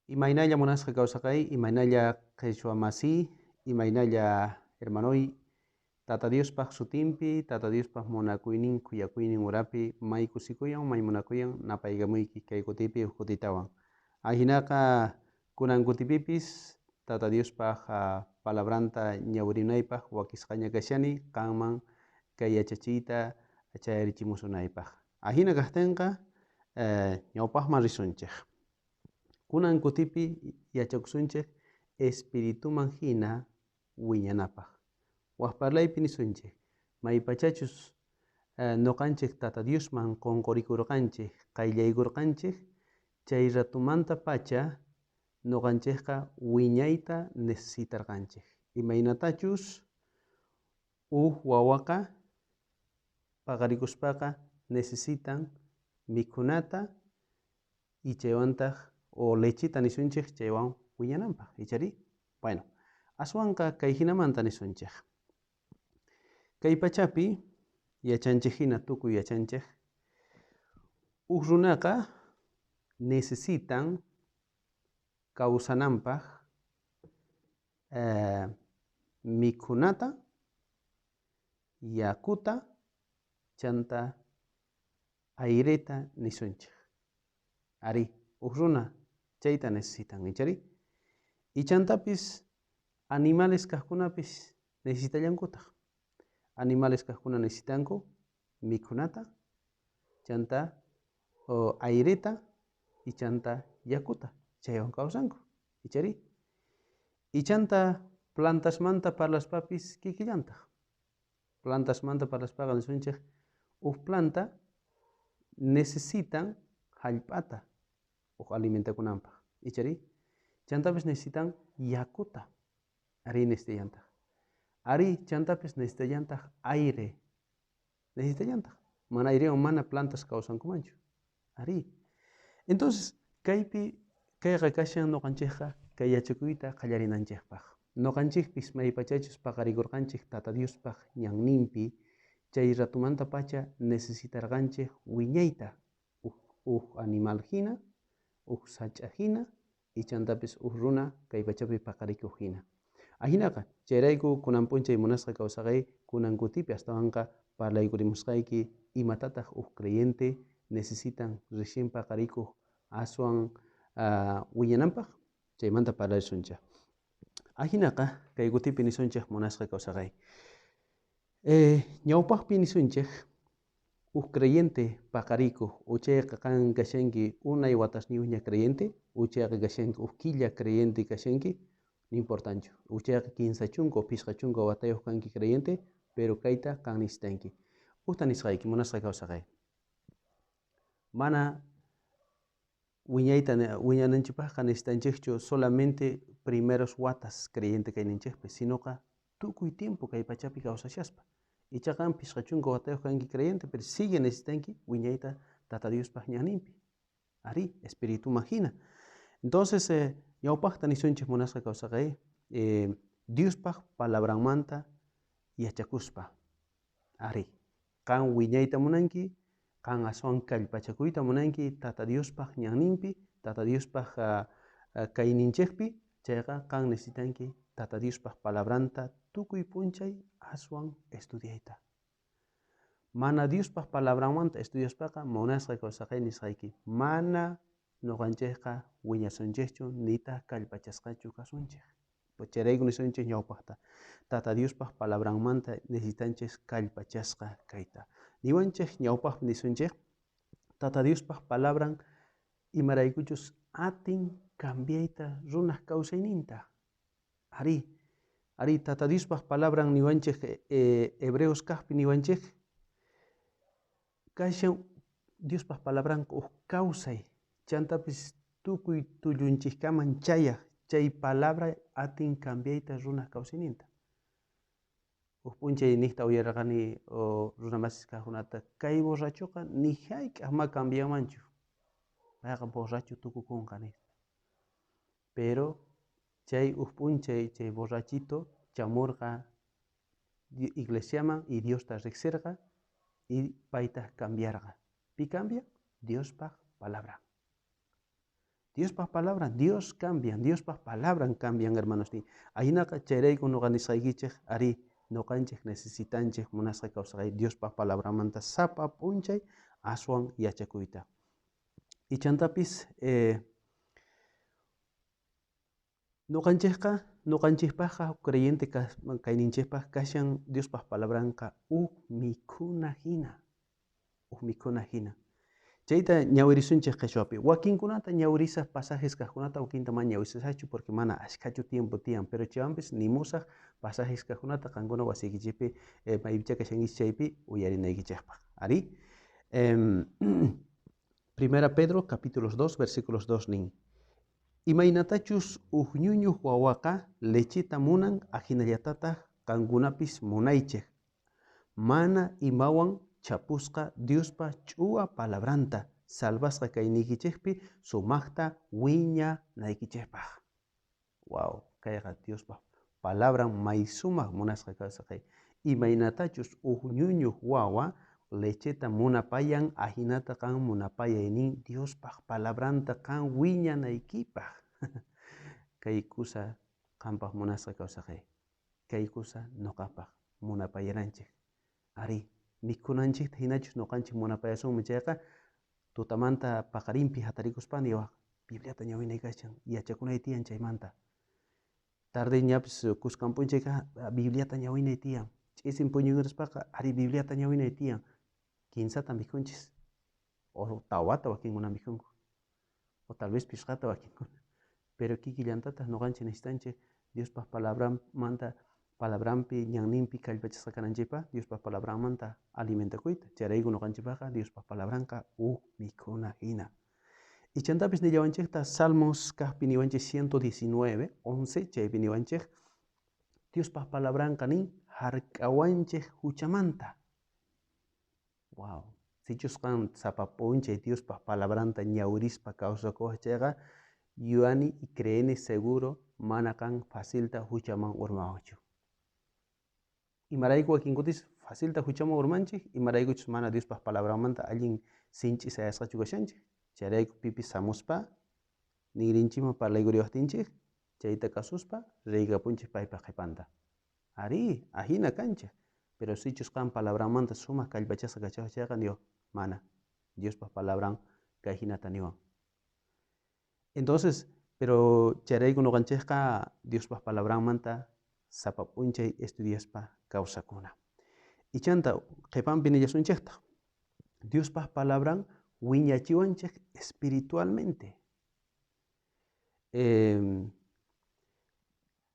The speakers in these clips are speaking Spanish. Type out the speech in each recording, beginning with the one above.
Imaynalla munasqa kawsaqay, imaynalla qhichwa masi, imaynalla hermanoy, Tata Diospaq sutinpi, Tata Diospaq munakuynin kuyakuynin urapi may kusikuyan, may munakuyan napaykamuyki kay kutipi huk kutitawan. Ahinaqa kunan kutipipis Tata Diospaq palabranta ñawirinaypaq wakisqaña kashani qanman kay yachachiyta chayarichimusunaypaq. Ahina kaqtinqa ñawpaqman risunchik. Kunan kutipi yachakusunchik espirituman hina wiñanapaq. Waqparlaypi nisunchik maypachachus noqanchik Tata Diosman qunqurikurqanchik, qayllaykurqanchik, chay ratumanta pacha noqanchikqa wiñayta necesitarqanchik. Imaynatachus wawaqa paqarikuspaqa necesitan mikhunata y chaywantaq o lechita nisunchik chaywan wiñananpaq ichari. Bueno, aswanqa kay hinamanta nisunchik. Kay pachapi yachanchik hina tukuy yachanchik huk runaqa necesitan kawsananpaq mikhunata, yakuta, chanta aireta nisunchik. Ari, huk runa chayta necesitan ichari. Y chantapis animales kaqkunapis necesitallankutaq. Animales kaqkuna necesitanku mikhunata, chanta aireta y chanta yakuta chaywan kawsanku ichari. Y chanta plantasmanta parlaspapis kikillantaq. Plantasmanta parlaspaqa nisunchik huk planta necesitan hallp'ata huk alimentakunanpaq ichari. Chantapis necesitan yakuta, ari necesitallantaq. Ari chantapis necesitallantaq aire, necesitallantaq. Mana airewan mana plantas kawsankumanchu. Ari. Entonces, kaypi kayqa kashan noqanchikqa kay yachakuyta qallarinanchikpaq. Noqanchikpis maypachachus paqarikurqanchik Tata Diospaq ñanninpi chay ratumanta pacha necesitarqanchik wiñayta huk animal hina, huk sacha hina y chantapis huk runa kay pachapi paqarikuq hina. Ahinaqa chayrayku kunan p'unchay munasqa kawsaqay kunan kutipi astawanqa parlaykurimusqayki imatataq huk creyente necesitan recién paqarikuq aswan wiñananpaq chaymanta parlarisunchik. Ahinaqa kay kutipi nisunchik munasqa kawsaqay ñawpaqpi nisunchik huk creyente paqarikuq uchayqa kan kashanki unay watasniwña creyente, uchayqa kashanki huk killa creyente kashanki, no importanchu. Uchayqa kinsa chunka o pishqa chunka watayuq kanki creyente, pero kayta kan necesitanki. Hukta nisqayki munasqa kawsaqay. Mana wiñananchikpaqqa necesitanchikchu solamente primeros watas creyente kayninchikpi, sinoqa tukuy tiempo kay pachapi kawsashaspa. Ichaqa pishqa chunka watayuq kanki creyente, pero sigue necesitanki wiñayta Tata Diospaq ñanninpi. Ari, espirituman hina. Entonces, ñawpaqta nisunchik munasqa kawsaqay Diospaq palabranmanta yachakuspa. Ari, qan wiñayta munanki, qan aswan kallpachakuyta munanki Tata Diospaq ñanninpi, Tata Diospaq kayninchikpi, chayqa qan necesitanki Tata Diospaq palabranta tukuy p'unchay aswan estudiayta. Mana Diospaq palabranmanta estudiaspaqa munasqa kawsaqay nisqayki mana noqanchikqa wiñasunchikchu nita kallpachasqachu kasunchik. Chayrayku nisunchik ñawpaqta Tata Diospaq palabranmanta necesitanchik kallpachasqa kayta. Niwanchik ñawpaq nisunchik Tata Diospaq palabran imaraykuchus atin cambiayta runaq kawsayninta. Ari Tata Diospaq palabran niwanchik hebreos kaqpi niwanchik kashan Diospaq palabranqa huk kawsay chantapis tukuy tullunchikkaman chayaq chay palabra atin cambiayta runaq kawsayninta. Huk p'unchay niqta uyararqani runa masis kaqkunata kay borrachuqa ni hayk'aq ma cambiamanchu. Payqa borrachu tukukunqa nispa. Pero chay huk p'unchay chay borrachito chamurqa iglesiaman y Diosta riqsirqa y payta cambiarqa. Pi cambia? Diospaq palabra. Dios pas palabra, Dios cambian, Dios pas palabra cambian, hermanos. Ahí na cherei con organizaigichej, ari no canchej necesitanchej monasca causa Dios pas palabra manta sapa punchay aswan yachakuita. Y chantapis no canchejpaja creyente kaininchejpaj kashan Dios pas palabranka mikuna hina. Chayta ñawirisunchik qhichwapi. Wakinkunata ñawirisaq pasajes kaqkunata ukinta mana ñawirisachu porque mana ashkachu tiempo tiyan, pero chaywanpis nimusaq pasajes kaqkunata qankuna wasiykichikpi maypicha kashankichik chaypi uyarinaykichikpaq. Ari, Primera Pedro capítulos 2 versículos 2 nin. Imaynatachus ñuñuq wawaqa lechita munan ajinallatataq qankunapis munaychik. Mana imawan chapusqa Diospa ch'uwa palabranta salvasqa kaynikichikpi sumaqta wiñanaykichikpaq. Wow, kayqa Diospa palabran may sumaq munasqa kawsaqay. Imaynatachus ñuñuq wawa lecheta munapayan ahinata qan munapayay nin Diospaq palabranta qan wiñanaykipaq. Kay kusa qanpaq munasqa kawsaqay. Kay kusa nuqapaq munapayaranchik. Ari, mikunanchikta hinachus nuqanchik munapayasunmi chayqa tutamanta paqarinpi hatarikuspan yawaq Bibliata ñawinay kashan yachakunay tiyan chaymanta. Tarde ñapis kusqanpunchayqa Bibliata ñawinay tiyan. Ch'isin puñuyuraspaqa ari Bibliata ñawinay tiyan. Kinsata mikunchis. O tawata wakinkuna mikunku. O tal vez pishqata wakinkuna. Pero kikillantataq nuqanchik necesitanchik Diospa palabramanta palabrampi ñanninpi kallpachasqa kananchikpaq Diospa palabramanta alimentakuyta. Charayku nuqanchikpaqa Diospa palabranqa mikuna hina. Y chantapis nillawanchikta Salmos kaqpi niwanchik 119, 11 chaypi niwanchik Diospa palabranqa nin hark'awanchik huchamanta. Wow. Sichusqan sapapunchay Diospa palabranta ñawirispa kawsakuq chayqa yuani y creeni seguro mana kan facilta huchaman urmawanchu. Imarayku wakinkutis facilta huchaman urmanchik, imaraykuchus mana Diospa palabramanta allin sinch'isayasqachu kashanchik. Charayku pipis samuspa nigrinchikman parlaykuriwaptinchik chayta kasuspa riykapunchik paypa qhipanta. Ari, ahina kanchik. Pero sichusqan palabramanta sumaq kallpachasqa kachaq chayqa niwaq mana. Diospa palabran kay hinata niwan. Entonces, pero charayku nuqanchikqa Diospa palabramanta sapapunchay estudiaspa kawsakuna. Y chanta qhipanpi nillasunchikta. Diospa palabran wiñachiwanchik espiritualmente.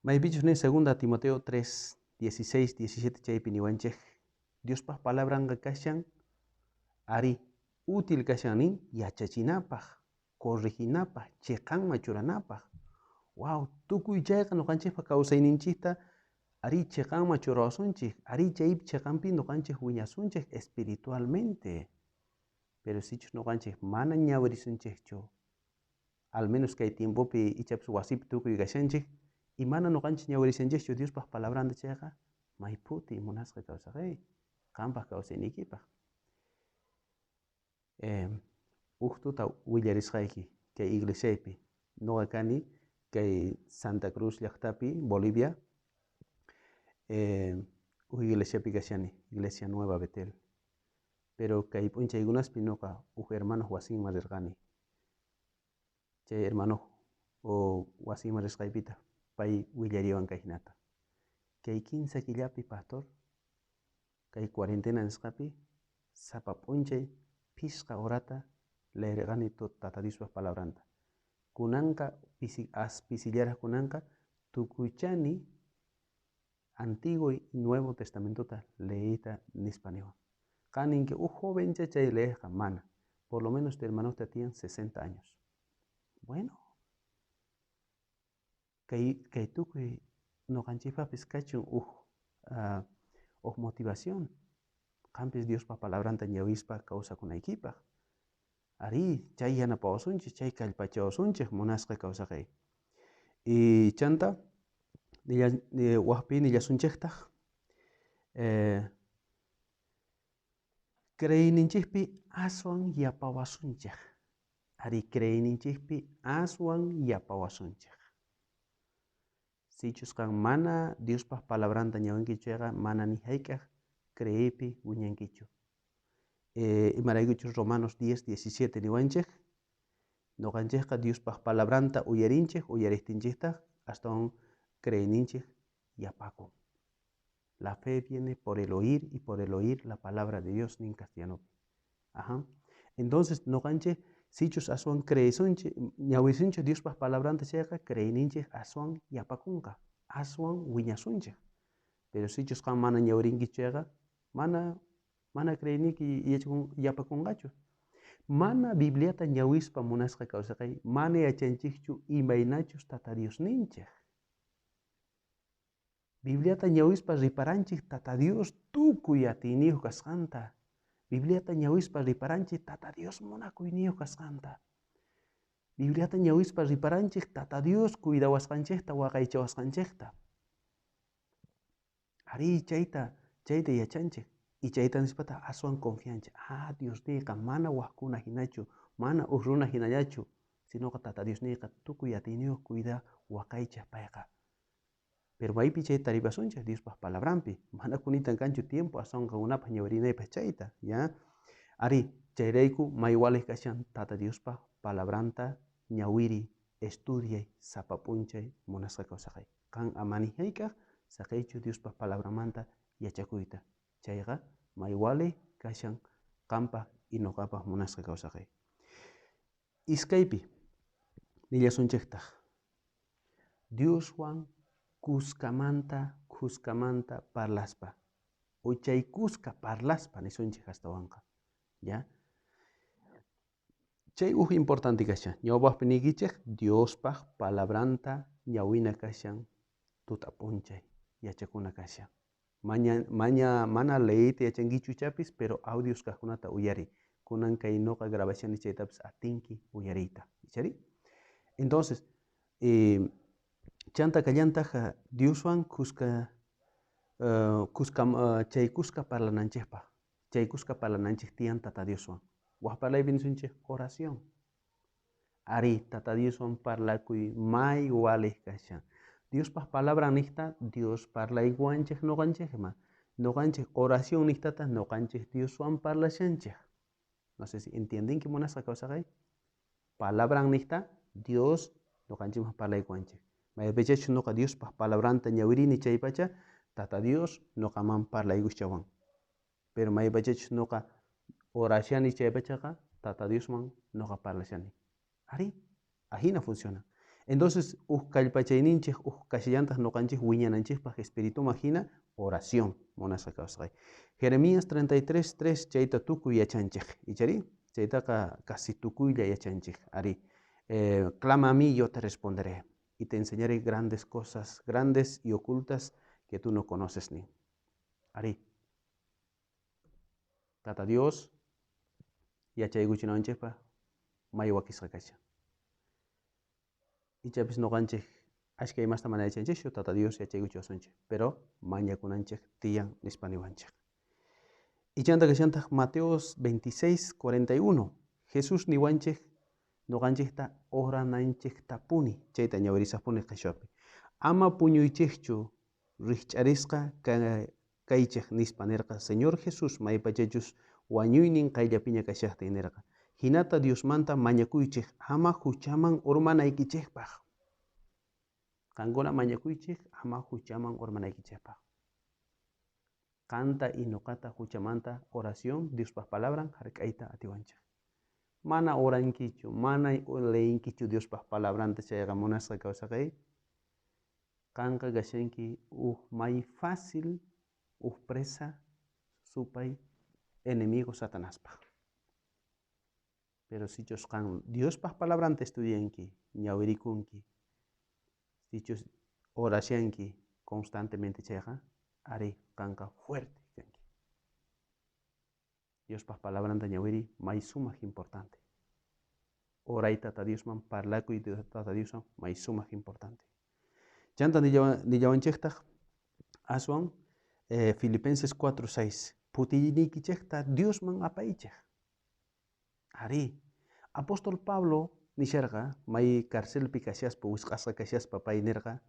Maypichus nin 2 Timoteo 3, 16, 17 chaypi niwanchik Diospa palabranqa kashan ari útil kashan nin yachachinapaq, corrijinapaq, chiqanman churanapaq. Wow, tukuy chayqa nuqanchikpa kawsayninchikta ari chiqanman churawasunchik, ari chaypi chiqanpi nuqanchik wiñasunchik espiritualmente. Pero sichus nuqanchik mana ñawirisunchikchu, al menos kay tiempopi ichapis wasipi tukuy kashanchik, y mana nuqanchik ñawirisunchikchu Diospaq palabranta chayqa mayputi munasqa kawsaqay, qanpaq kawsayniykipaq. Tuta willarisqayki kay iglesiaypi, nuqa kani kay Santa Cruz llaqtapi, Bolivia, iglesiapi kashani, Iglesia Nueva Betel. Pero kay p'unchaykunaspi nuqa hermanos wasinman rirqani. Chay hermano wasinman risqaypita pay willariwan kay hinata. Kay 15 killapi pastor, kay cuarentena nisqapi sapa p'unchay pishqa horata leerqani tata Diospa palabranta. Kunanqa pisillaraq kunanqa tukuchani Antiguo y Nuevo Testamentota leíta nispa niwan. Qaninki joven chay leerqa mana. Por lo menos de hermanota tienen 60 años. Bueno, kay tukuy noqanchikpapis kachun motivación. Qampis Diospa palabranta ñawispa kawsakunaykipaq. Ari, chay yanapawasunchik, chay kallpachawasunchik munasqa kawsaqay. Y chanta waqpi nillasunchiktaj creyninchikpi aswan yapawasunchik. Ari creeninchikpi aswan yapawasunchik. Sichus kan mana Diospa palabranta ñawinkichuqa mana ni hayk'aq creepi wiñankichu. Imaraykuchus Romanos 10:17 niwanchik, noqanchikqa Diospa palabranta uyarinchik, uyariptinchikta astawan creeninchik yapakun. La fe viene por el oír y por el oír la palabra de Dios nin castellano. Ajá. Entonces noqanchik sichus aswan creesunchik, ñawisunchik Diospa palabranta chayqa creeninchik aswan yapakunqa, aswan wiñasunchik. Pero sichus kan mana ñawirinkichayqa mana creeniki yapakunqachu. Mana Bibliata ñawispa munasqa kawsaqay mana yachanchikchu imaynachus Tata Dios ninchik. Bibliata ñawispa riparanchik Tata Dios tukuy atiniyuq kasqanta. Bibliata ñawispa riparanchik Tata Dios munakuyniyuq kasqanta. Bibliata ñawispa riparanchik Tata Dios cuidawasqanchikta waqaychawasqanchikta. Ari chayta yachanchik. Y chayta nispata aswan confiancha. Dios niqa mana waqkuna hinachu, mana urruna hinallachu, sino Tata Dios niqa tukuy atiniyuq cuida waqaychaq payqa. Pero maypi chayta ripasunchik Diospa palabrampi. Mana kunitan kanchu tiempo aswan qankunapaq ñawirinaypaq chayta, ya. Ari chayrayku maywalej kashan Tata Diospa palabranta ñawiri, estudiay, sapapunchay munasqa kawsaqay. Kan amani hayk'aq saqaychu Diospa palabramanta yachakuyta. Chayqa maywalej kashan qanpaq y noqapaq munasqa kawsaqay. Iskaypi nillasunchiktaj Dioswan kuskamanta parlaspa, uchaykuska parlaspa nisunchik hastawanqa, ya. Chay importante kashan ñawpaqpi nikichik Diospaq palabranta ñawina kashan tutapunchay yachakuna kashan. Mana leyita yachankichu chapis, pero audios kaqkunata uyari. Kunan kay noqa grabación chaytapis atinki uyariyta, ¿ichari? Entonces, chanta kallantaj Dioswan chay kuska parlananchikpaq, chay kuska parlananchik tiyan Tata Dioswan. Waqparlaypi nisunchik oración. Ari Tata Dioswan parlakuy maywalej kashan. Diospaq palabra nihta Dios parlaywanchik noqanchikman. Noqanchik oración nihtata noqanchik Dioswan parlashanchik. No sé si entienden que munasqa kawsaqay. Palabra nihta Dios noqanchikman parlaywanchik. Maypachachus noqa Diospaq palabranta ñawirini chaypacha Tata Dios noqaman parlaykuschawan. Pero maypachachus noqa orashani chaypachaqa Tata Diosman noqa parlashani. Ari, ahina funciona. Entonces, kallpachayninchik, kashillantaj noqanchik wiñananchikpaq espirituman hina oración munasqa kawsaqay. Jeremías 33:3 chayta tukuy yachanchik, ichari? Chaytaqa casi tukuylla yachanchik. Ari, clama a mí, yo te responderé y te enseñaré grandes cosas, grandes y ocultas que tú no conoces ni. Ari, Tata Dios yachaykuchinanchikpaq maywakisqa kashan. Ichapis noqanchik ashkay masta mana yachanchikchu Tata Dios yachaykuchiwasunchik, pero mañakunanchik tiyan nispa niwanchik. Ichanta kashantaj Mateos 26:41 Jesús niwanchik noqanchikta orananchiktapuni chayta ñawirisaqpuni qashapi. Ama puñuychikchu rikch'arisqa kaychik nispa nirqa Señor Jesús maypachachus wañuynin qayllapiña kashaqta nirqa. Hinata Diosmanta mañakuychik ama huchaman urmanaykichikpaq. Qankuna mañakuychik ama huchaman urmanaykichikpaq. Qanta y noqata huchamanta oración Diospaq palabran hark'ayta atiwanchik. Mana orankichu, mana leyinkichu Diospaq palabranta chayqa munasqa kawsaqay. Qanqa kashanki may fácil presa supay enemigo Satanáspaq. Pero si kan Diospaq palabranta estudianki, ñawirikunki, si orashanki constantemente chayqa, ari kanqa fuerte kanki. Diospaq palabranta ñawiri may sumaq importante. Oray Tata Diosman parlakuy Tata Diosman may sumaq importante. Chanta nillawanchiktaj aswan Filipenses 4:6 putiynikichikta Diosman apaychik. Ari, Apóstol Pablo nisharqa may carcelpi kashaspa wisq'asqa kashaspa pay nirqa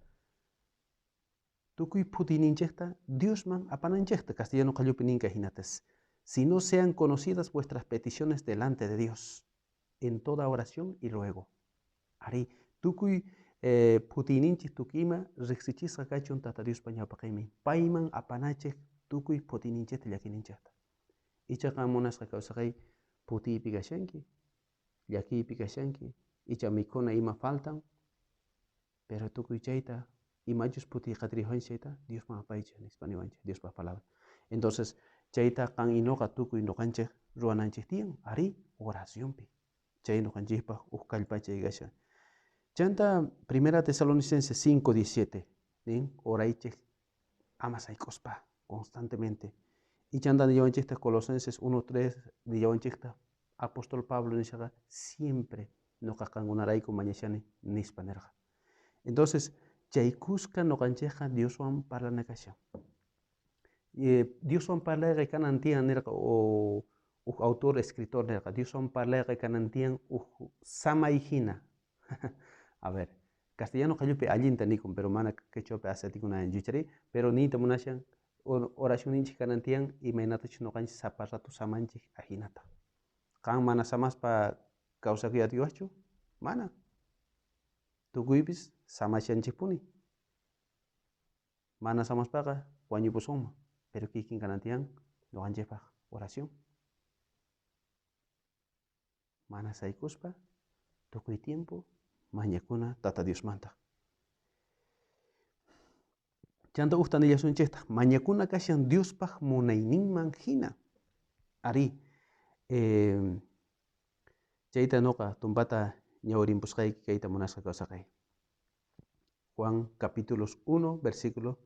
tukuy putiyninchikta Diosman apananchikta castellano qallupi ninqa hinatas. Si no sean conocidas vuestras peticiones delante de Dios en toda oración y luego. Ari tukuy putiyninchik tukima riqsichisqa kachun tata Diospa ñawpaqaymi. Payman apanachik tukuy putiyninchikta llakininchikta. Ichaqa munasqa kawsaqay putiypi kashanki, llakiypi kashanki, icha mikhuna ima faltan, pero tukuy chayta imachus puti qatiriywanchikta Diosman apaychik nispa niwanchik Diospa palabra. Entonces chayta qan inoqa tukuy noqanchik ruwananchik tiyan ari oracionpi. Chay noqanchikpaq huk kallpachay kashan. Chanta Primera Tesalonicenses 5:17 nin oraychik ama sayk'uspa constantemente. Y chanta nillawanchikta Colosenses 1:3 nillawanchikta Apóstol Pablo nishaqa siempre noqa qankunarayku mañashani nispa nirqa. Entonces chaykusqa noqanchikqa Dioswan parlana kashan. Dioswan parlayqa kanan tiyan nirqa o autor escritor nirqa Dioswan parlayqa kanan tiyan samay hina. A ver, castellano qallupi allinta nikun, pero mana quechuapi asatikuna yuchari, pero niyta munashan oración ninchik kanan tiyan imaynatachu noqanchik sapa rato samanchik ahinata. Qan mana samaspa kawsakuyatiwachchu? Mana. Tukuypis samashanchikpuni. Mana samaspaqa wañupusunman, pero kikin kanan tiyan noqanchikpaq oración. Mana saykuspa tukuy tiempo mañakuna tata Diosmanta. Chanta usta nillasunchikta mañakuna kashan Diospaq munayninman hina. Ari chayta noqa tumpata ñawirinpusqayki kayta munasqa kawsaqay. Juan capítulos 1 versículos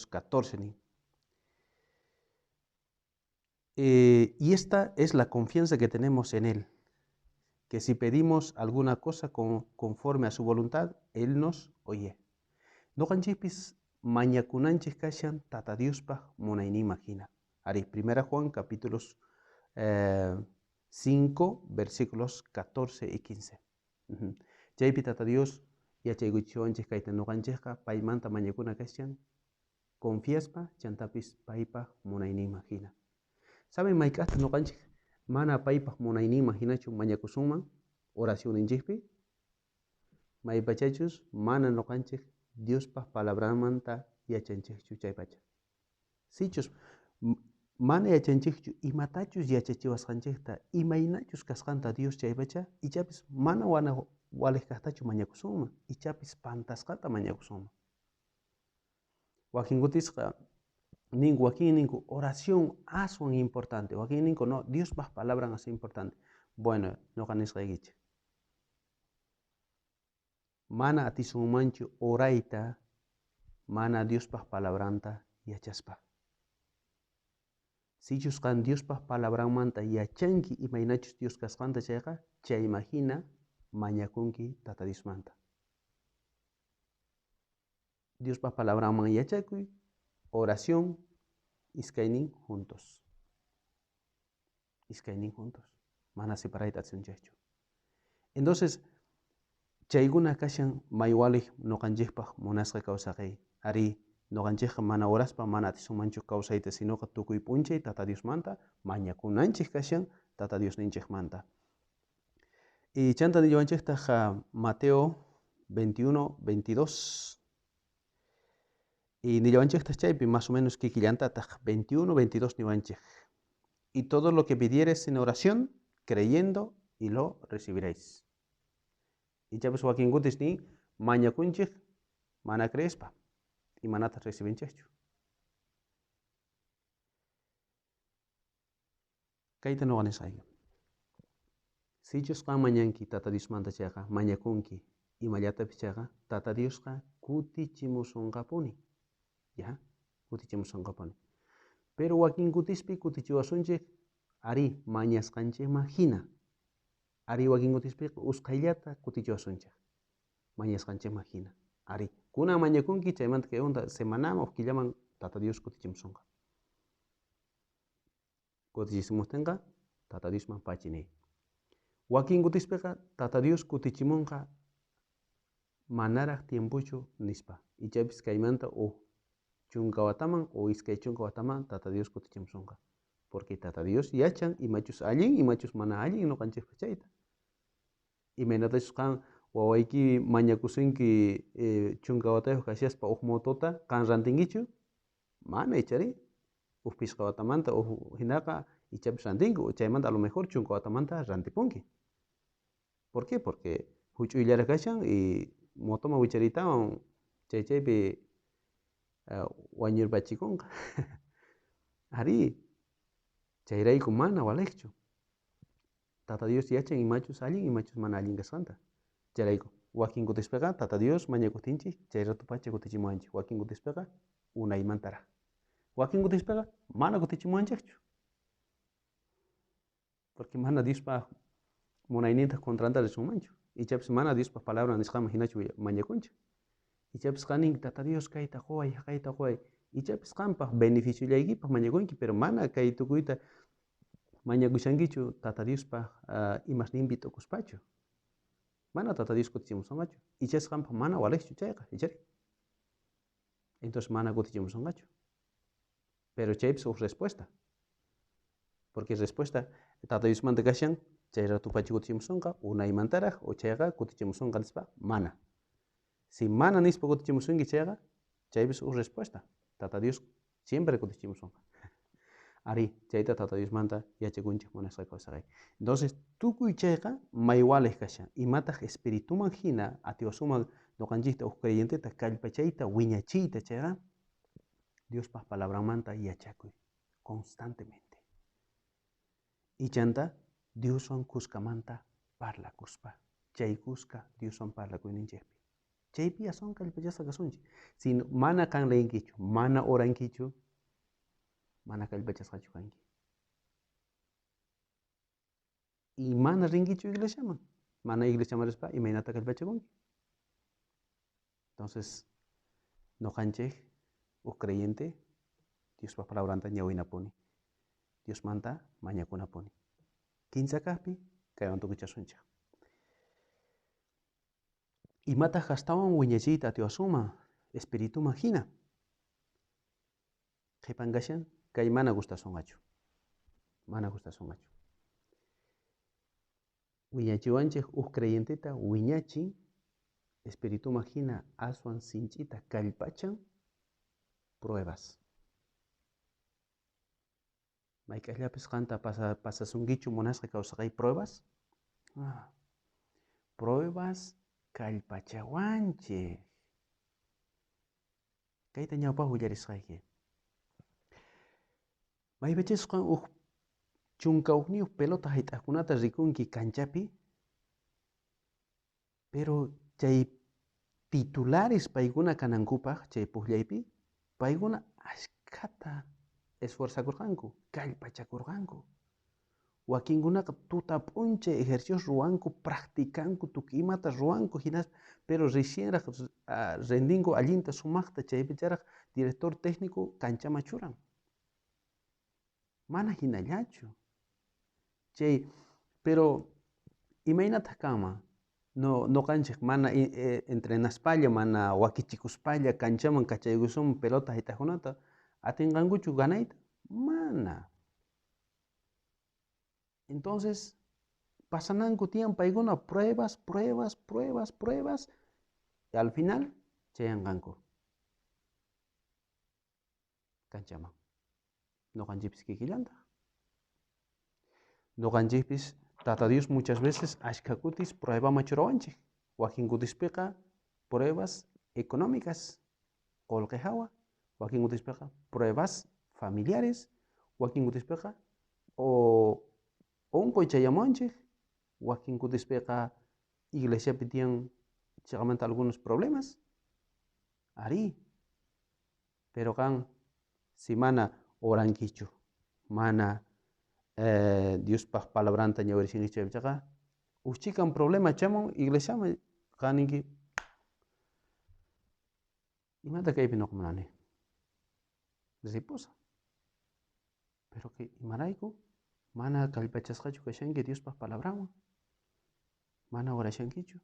14 nin. Y esta es la confianza que tenemos en Él, que si pedimos alguna cosa conforme a su voluntad, Él nos oye. Noqanchikpis mañakunanchik kashan tata Diospaq munayninman hina. Ari, 1 Juan capítulos 5 versículos 14 y 15. Chaypi tata Dios yachaykuchiwanchik kayta noqanchikqa paymanta mañakuna kashan confiaspa chantapis paypaq munayninman hina. ¿Saben mayk'aqta noqanchik mana paypaq munayninman hinachu mañakusunman oracionninchikpi? Maypachachus mana noqanchik Diospaq palabramanta yachanchikchu chaypacha. Sichus mana yachanchikchu imatachus yachachiwasqanchikta imaynachus kasqanta Dios chaypacha ichapis mana walik kaqtachu mañakusunman ichapis pantasqata mañakusunman. Wakinkutisqa wakin ninku oración aswan importante, wakin ninku no Diospaq palabran así importante. Bueno, noqa nisqaykichik mana atisunmanchu orayta mana Diospaq palabranta yachaspa. Sichus qan Diospaq palabranmanta yachanki imaynachus Dios kasqanta chayqa chaymahina mañakunki tata Diosmanta. Diospaq palabranman yachakuy, oración, iskaynin juntos. Iskaynin juntos. Mana separayta atinchaychu. Entonces, chaykuna kashan maywalik noqanchikpaq munasqa kawsaqay. Ari noqanchikqa mana oraspa mana atisunmanchu kawsayta, sinoqa tukuy p'unchay tata Diosmanta mañakunanchik kashan tata Diosninchikmanta. Y chanta nillawanchikta Mateo 21:22. Y nillawanchikta chaypi más o menos kikillantataq 21:22 niwanchik. Y todo lo que pidieres en oración, creyendo, y lo recibiréis. Y chapis wakinkutis ni mañakunchik mana creespa y manata recibinchikchu. Kayta noqanisqayki. Sichus qan mañanki tata Diosmanta chayqa mañakunki imallatapis chayqa tata Diosqa kutichimusunqapuni. Ya, kutichimusunqapuni. Pero wakinkutispi kutichiwasunchik ari mañasqanchikman hina. Ari wakinkutispi usqayllata kutichiwasunchik mañasqanchikman hina. Ari kunan mañakunki chaymanta kay onda semanaman o killaman tata Dios kutichimusunqa. kutichimustenqa Tata Diosman pachinay. Wakin kutispeka Tata Dios kutichimunqa manaraq tiempochu nispa. Ichapis kaymanta chunka wataman o iskay chunka wataman Tata Dios kutichimusunqa. Porque Tata Dios yachan imachus allin imachus mana allin ñuqanchikpa chayta. Imaynatachus qan wawayki mañakusunki chunka watayuq kashaspa motota qan rantinkichu? Mana ichari. Pishqa watamanta hinaqa ichapis rantinku chaymanta a lo mejor chunka watamanta rantipunki. ¿Por qué? Porque huch'uyllari kashan y motoman wichariytawan chaypi wañurpachikunqa. Ari, chayrayku mana waleqchu. Tata Dios yachan imachus allin imachus mana allin kasqanta. Chayrayku wakin kutispeka Tata Dios mañakutinchik chay ratupacha kutichimuwanchik. Wakin kutispeka unaymantaraq. Wakin kutispeka mana kutichimuwanchikchu. Porque mana Diospa munayninta contranta rishunmanchu. Ichapis mana Diospa palabra nisqaman hinachu mañakunchik. Ichapis qaninki Tata Dios kayta quway, kayta quway. Ichapis qanpaq beneficiolaykipaq mañakunki, pero mana kay tukuyta mañakushankichu Tata Diospa imasninpi tukuspachu. Mana Tata Dios kutichimusunqachu. Ichas qanpaq mana waleqchu chayqa, ichari. Entonces mana kutichimusunqachu. Pero chaypis respuesta. Porque respuesta Tata Dios manta kashan chay ratupacha kutichimusunqa unaymantaraq o chayqa kutichimusunqa nispa mana. Si mana nispa kutichimusunki chayqa chaypis respuesta. Tata Dios siempre kutichimusunqa. Ari chayta Tata Dios manta yachakunchik munasqa kawsaqay. Entonces tukuy chayqa maywalej kashan. Imataq espirituman hina atiwasuman noqanchikta creyenteta kallpachayta wiñachiyta chayqa Diospaq palabramanta yachakuy constantemente. Ichanta Dioswan kuskamanta parlakuspa. Chay kuska Dioswan parlakuyninchikpi. Chaypi aswan kallpachasqa kasunchik. Si mana kanlaykichu, mana orankichu, mana kallpachasqachu kanki. Y mana rinkichu iglesiaman. Mana iglesiaman rispa imaynata kallpachakunki. Entonces, noqanchik creyente Diospa palabranta ñawinapuni. Dios manta mañakunapuni. Kinsa kaqpi kaywan tukuchasunchik. Imataq kastawan wiñachiyta atiwasunman espirituman hina. Qhipan kashan kay mana gustasunqachu. Mana gustasunqachu. Wiñachiwanchik creyenteta wiñachin espirituman hina aswan sinchita kallpachan pruebas. Mayk'allapis qanta pasasunkichu munasqa kawsaqay pruebas? Pruebas kallpachawanchik. Kayta ñawpaq willarisqayki. Maypachasqa chunka uqniyuq pelota hayt'aqkunata rikunki canchapi, pero chay titulares paykuna kanankupaq chay puqllaypi paykuna ashkata esforzakurqanku, kallpachakurqanku. Wakinkunaqa tuta p'unchay ejercicios ruwanku, practicanku, tukuy imata ruwanku hinas, pero recienraq rendinku allinta sumaqta chaypicharaq director técnico canchaman churan. Mana hinallachu. Chay, pero imaynataq kanman. Noqanchik mana entrenaspalla, mana wakichikuspalla canchaman kachaykusun pelota haytaqkunata atinqankuchu ganayta? Mana. Entonces, pasananku tiyan paykuna pruebas, pruebas, pruebas, pruebas, y al final chayanqanku canchaman. Noqanchikpis kikillantaq. Noqanchikpis Tata Dios muchas veces ashkakutis pruebaman churawanchik. Wakinkutispiqa pruebas económicas qullqi hawa, wakinkutispiqa pruebas familiares, wakinkutispiqa unquy chayamunchik, wakinkutispiqa iglesiapi tiyan chayqamanta algunos problemas. Ari, pero kan si mana orankichu, mana Diospaq palabranta ñawirishinkichu chaypichaqa uchchikan problema chamun iglesiaman qaninki imata kaypi noqa munani ripusa. Pero que imarayku mana kallpachasqachu kashanki Diospaq palabrawan, mana orashankichu.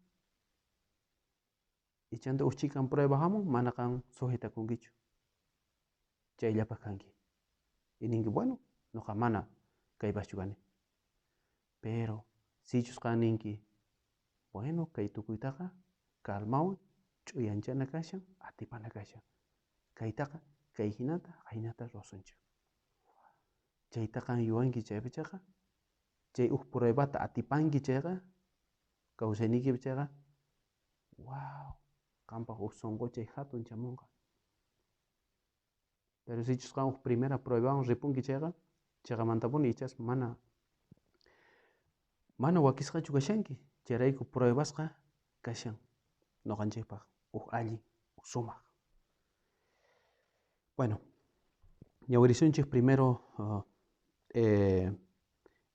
Ichanta uchchikan prueba hamun mana kan sujetakunkichu, chayllapas kanki. Y ninki bueno, noqa mana kaypaschu kani. Pero sichusqa ninki, bueno, kay tukuytaqa calmawan ch'uyanchana kashan, atipana kashan. Kaytaqa kay hinata ruwasunchik. Chaytaqa yuwanki chaypachaqa, chay pruebata atipanki chayqa, kawsaynikipi chayqa, wow, qanpaq sonqochay hatun chamunqa. Pero sichusqa primera pruebawan ripunki chayqa mantapuni ichas mana wakisqachu kashanki, chayrayku pruebasqa kashan noqanchikpaq allin, sumaq. Bueno, ñawirisunchik primero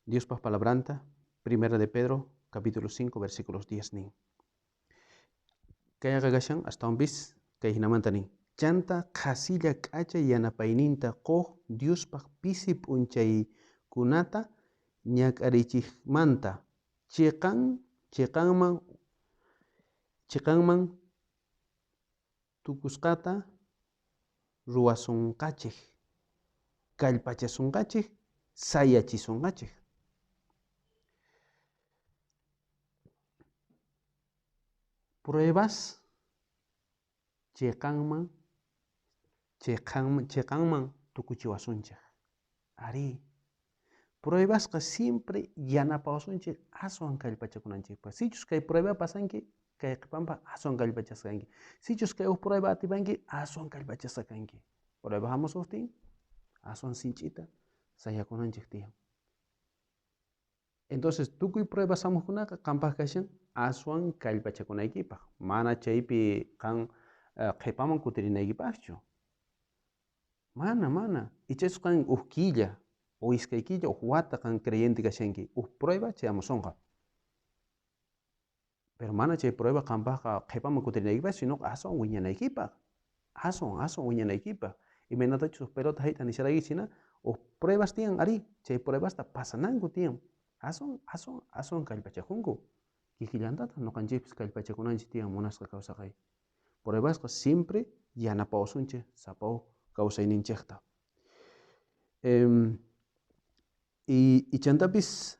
Diospaq palabranta, Primera de Pedro, capítulo 5, versículos 10 nin. Kayqa kashan ashtawanpis kay hinamanta nin. Chanta qhasilla k'achay yanapayninta quq Diospaq pisi p'unchaykunata ñak'arichikmanta chiqanman tukusqata ruwasunqachik, kallpachasunqachik, sayachisunqachik. Pruebas chiqanman tukuchiwasunchik. Ari, pruebasqa siempre yanapawasunchik aswan kallpachakunanchikpaq. Sichus kay prueba pasanki, kay qhipanpaq aswan kallpachasqa kanki. Sichus kay prueba atipanki, aswan kallpachasqa kanki. Prueba hamusuptin, aswan sinchita sayakunanchik tiyan. Entonces, tukuy pruebas hamuqkunaqa qanpaq kashan aswan kallpachakunaykipaq, mana chaypi qan qhipaman kutirinaykipaqchu. Mana. Ichasqa qan killa, o iskay killa, wata qan creyente kashanki, prueba chay hamusunqa. Pero mana chay prueba qanpaqqa qhipaman kutirinaykipaq, sino aswan wiñanaykipaq. Aswan wiñanaykipaq. Imaynatachus pelota hayta nisharayki china, pruebas tiyan ari, chay pruebasta pasananku tiyan. Aswan kallpachajunku. Kikillantata noqanchikpis kallpachakunanchik tiyan munasqa kawsaqay. Pruebasqa siempre yanapawasunchik sapau kawsayninchikta. Y chantapis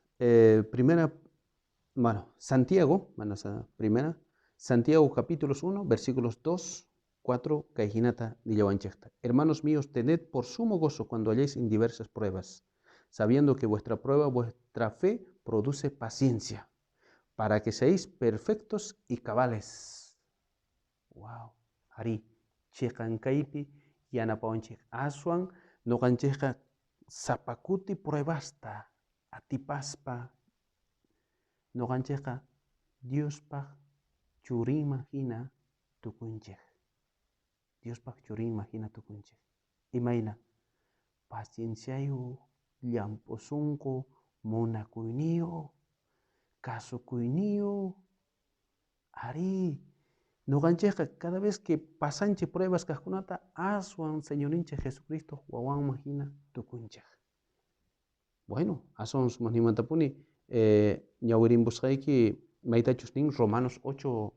Santiago capítulos 1, versículos 2, 4, kayhinata nillawanchikta. Hermanos míos, tened por sumo gozo cuando halléis en diversas pruebas, sabiendo que vuestra fe produce paciencia, para que seáis perfectos y cabales. Wow, ari, chiqankaypi yanapawanchik aswan noqanchikqa sapakuti pruebasta atipaspa noqanchikqa Diospaq churinman hina tukunchik. Diospaq churinman hina tukunchik. Imayna pacienciayu, llampusunqu, munakuyniyu, kasukuyniyu, ari, noqanchikqa cada vez que pasanchik pruebas kaqkunata aswan Señorinchik Jesucristo wawanman hina tukunchik. Bueno, aswan sumaq nimantapuni ñawirimbusqayki maytachus nin Romanos 8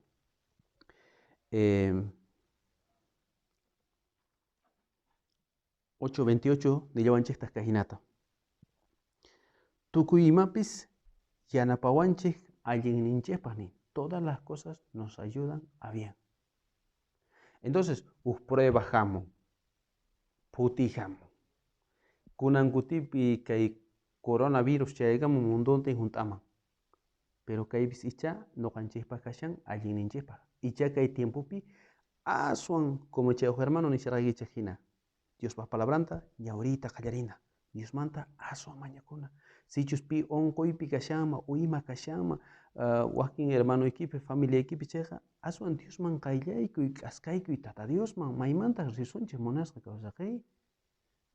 8:28 nillawanchikta kayhinata. Tukuy imapis yanapawanchik allinninchikpaq nin. Todas las cosas nos ayudan a bien. Entonces, prueba hamun, puti hamun. Kunan kutipi kay coronavirus chaykamun munduntin hunt'aman. Pero kaypis icha noqanchikpaq kashan allinninchikpaq. Icha kay tiempopi aswan como chay hermano nisharaykichik hina. Diospaq palabranta ñawirita qallarina. Diosmanta aswan mañakuna. Sichuspi onquypi kashanma, uyma kashanma, wakin hermanoykipi, familiaykipi chayqa aswan Diosman qayllaykuy, k'askaykuy tata Diosman, maymanta risunchik munasqa kawsaqay.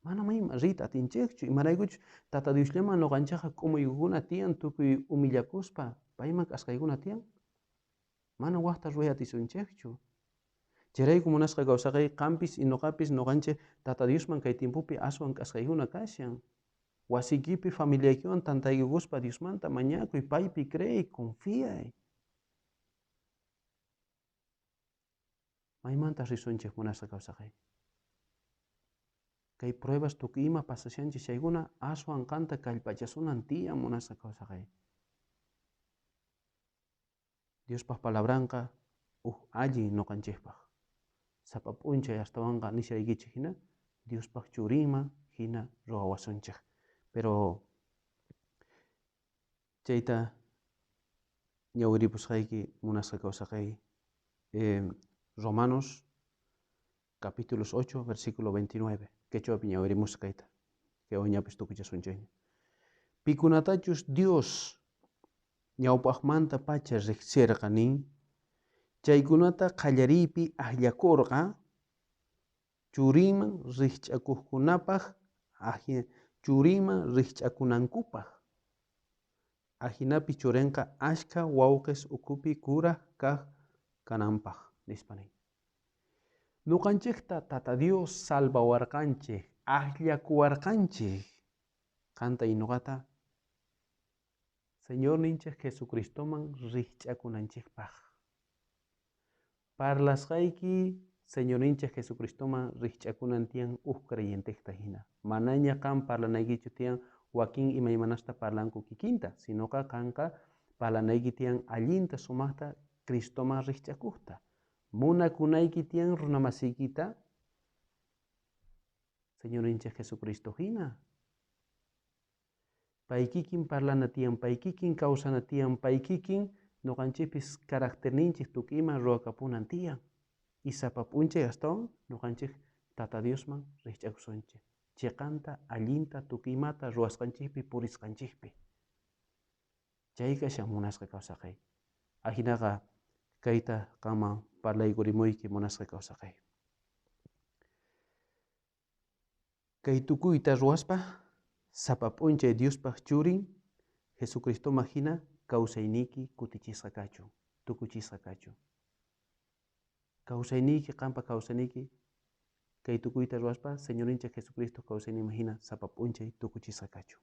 Mana mayman riyta atinchikchu, imaraykuchus tata Diosllaman noqanchikqa k'umuykuna tiyan, tukuy humillakuspa, payman k'askaykuna tiyan. Mana waqta ruway atisunchikchu. Chayrayku munasqa kawsaqay qampis y noqapis noqanchik tata Diosman kay tiempopi aswan k'askaykuna kashan. Wasikipi familiakiwan tantaykuspa Diosmanta mañakuy, paypi cree, confía. Maymanta risunchik munasqa kawsaqay. Kay pruebas tukuy ima pasashanchik chaykuna aswan kanta kallpachasunan tiyan munasqa kawsaqay. Diospaq palabranqa allin ñuqanchikpaq. Sapa p'unchay astawanqa nishaykichik hina Diospaq churinman hina ruwawasunchik. Pero chayta ñawiripusqayki munasqa kawsaqay Romanos capítulo 8 versículo 29 quechuapi ñawirimusqayta kaywañapis tukuchasunchayña. Pikunatachus Dios ñawpaqmanta pacha riqsirqa nin, chaykunata qallariypi aklakurqa churinman riqch'akuqkunapaq churinman riqch'akunankupaq. Ajinapi churinqa ashka wawqis ukupi kuraq kaq kananpaq nispa nin. Ñuqanchikta Tata Dios salvawarqanchik, aklakuwarqanchik qantay ñuqata Señor ninchik Jesucristoman riqch'akunanchikpaq. Parlasqayki Señor ninchik Jesucristoman riqch'akunan tiyan creyentejta hina. Manaña qan parlanaykichu tiyan wakin imaymanasta parlanku kikinta, sinoqa qanqa parlanayki tiyan allinta sumaqta Cristoman riqch'akuqta. Munakunayki tiyan runamasiykita Señor ninchik Jesucristo hina. Paykikin parlana tiyan, paykikin kawsana tiyan, paykikin ñuqanchikpis caracterninchik tukiyman ruwakapunan tiyan. Y sapa p'unchay astawan ñuqanchik Tata Diosman riqch'akusunchik. Chiqanta allinta tukiymata ruwasqanchikpi purisqanchikpi. Chay kashan munasqa kawsaqay. Ahinaqa kayta qanman parlaykurimuyki munasqa kawsaqay. Kay tukuyta ruwaspa sapa p'unchay Diospaq churin Jesucristoma hina kawsayniki kutichisqa kachun, tukuchisqa kachun. Kawsayniki qanpa kawsaniki kay tukuyta ruwaspa Señorinchik Jesucristo kawsaynima hina sapa p'unchay tukuchisqa kachun.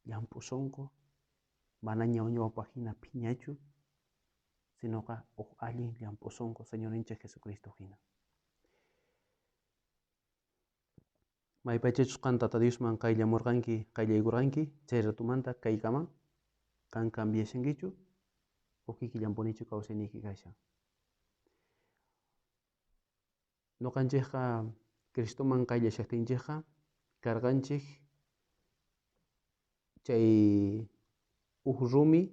Llampusunku mana ñawpaq hina phiñachu, sinoqa allin llampusunku Señorinchik Jesucristo hina. Maypachachus qan Tata Diosman qayllamurqanki, qayllaykurqanki, chay ratumanta kaykaman qan cambiashankichu, ukiki llampunichu kawsayniki kashan. Ñuqanchikqa Cristoman qayllashaptinchikqa karqanchik chay rumi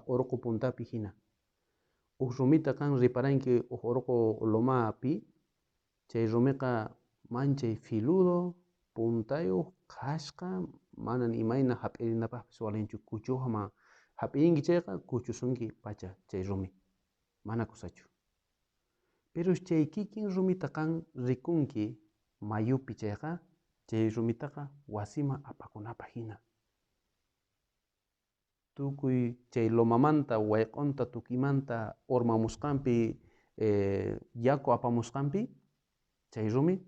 urqu puntapi hina. Rumita kan riparanki urqu lomapi, chay rumiqa manchay filudo, puntayuq, qashqa, manan imayna hap'irinapaqpis walinchu. Kuchuqman hap'irinki chayqa kuchusunki pacha chay rumi, mana kusachu. Pero chay kikin rumita kan rikunki mayupi chayqa, chay rumitaqa wasiman apakunapaq hina. Tukuy chay lomamanta wayqunta tukiymanta urmamusqanpi yaku apamusqanpi chay rumi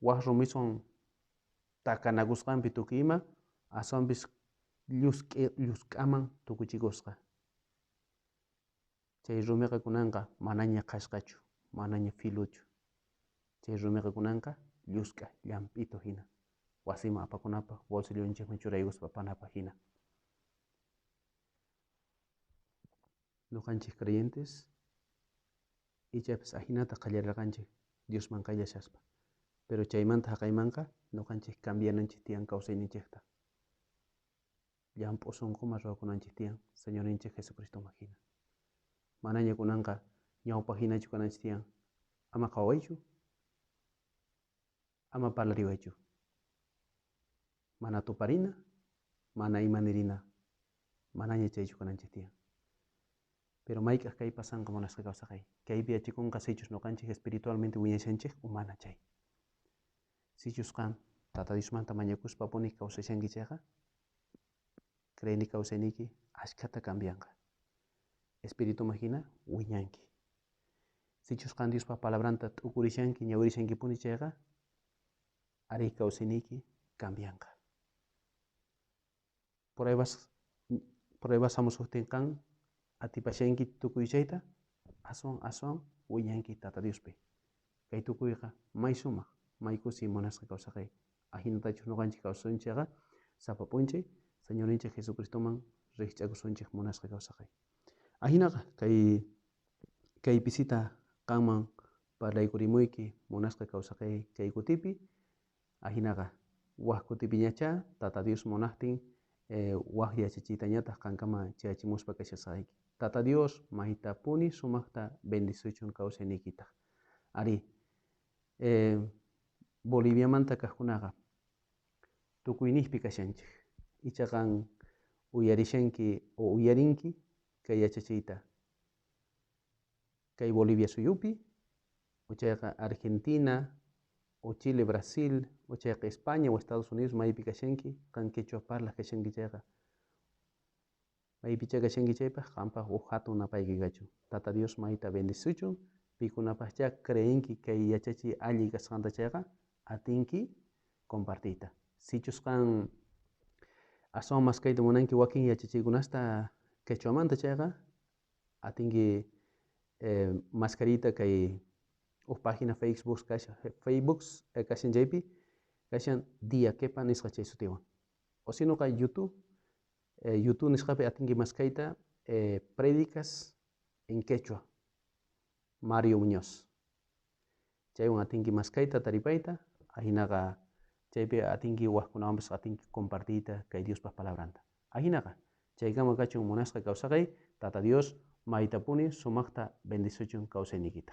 waq rumiswan takanakusqanpi tukiyma aswanpis llusk'aman tukuchikusqa. Chay rumiqa kunanqa manaña qashqachu, manaña filuchu. Chay rumiqa kunanqa llusk'a llamp'itu hina wasiman apakunapaq bolsillonchikman churaykuspa apanapaq hina. Ñuqanchik creyentes ichapis ahinata qallarirqanchik Diosman qayllashaspa. Pero chaymanta haqaymanqa ñuqanchik cambiananchik tiyan kawsayninchikta. Llampusunkuman ruwakunanchik tiyan Señorinchik Jesucristoman hina. Manaña kunanqa ñawpaq hinachu kananchik tiyan ama qhawaychu, ama parlariwaychu. Mana tuparina, mana imanirina, manaña chaychu kananchik tiyan. Pero mayk'aq kay pasanqa munasqa kawsaqay. Kaypi yachikunqa sichus ñuqanchik espiritualmente wiñashanchik mana chay. Sichus qan Tata Diosmanta mañakuspa punik kawsashanki chayqa, creyni kawsayniki ashkata cambianqa. Espirituman hina wiñanki. Sichus qan Diospa palabranta t'ukurishanki, ñawirishankipuni chayqa, ari kawsayniki cambianqa. Pruebas hamusuptinqa atipashanki tukuy chayta aswan wiñanki Tata Diospi. Kay tukuyqa may sumaq, may kusi munasqa kawsaqay. Ahinatachus ñuqanchik kawsanchikqa sapa p'unchay Señorinchik Jesucristoman rikch'akusunchik munasqa kawsaqay. Ahinaqa kay pisita qanman parlaykurimuyki munasqa kawsaqay kay kutipi. Ahinaqa waq kutipiñacha Tata Dios munaqtin waq yachachiytañataq qankama chayachimuspa kashasaqayki. Tata Dios maytapuni sumaqta bendicichun kawsaynikita. Ari Boliviamanta kaqkunaqa tukuynikpi kashanchik. Ichaqan uyarishanki o uyarinki kay yachachiyta. Kay Bolivia suyupi, o chayqa Argentina, o Chile, Brasil, o chayqa España o Estados Unidos maypi kashanki, qan quechua parlaq kashanki chayqa. Maypicha kashanki chaypaq qanpaq hatun napayki kachun. Tata Dios mayta bendicichun, pikunapaqcha creenki kay yachachiy alli kasqanta chayqa atinki compartiyta. Sichus qan aswan maskayta munanki wakin yachachiykunasta quechuamanta chayqa atinki mascarita kay página Facebook kashan chaypi kashan Dia Quepa nisqa chay sutiwan. O sino kay YouTube nisqapi atinki maskayta prédicas en quechua Mario Muñoz. Chaywan atinki maskayta taripayta, ahinaqa chaypi atinki waqkunawanpas atinki compartiyta kay Diospaq palabranta. Ahinaqa chaykama kachun munasqa kawsaqay Tata Dios maytapuni sumaqta bendicichun kawsaynikita.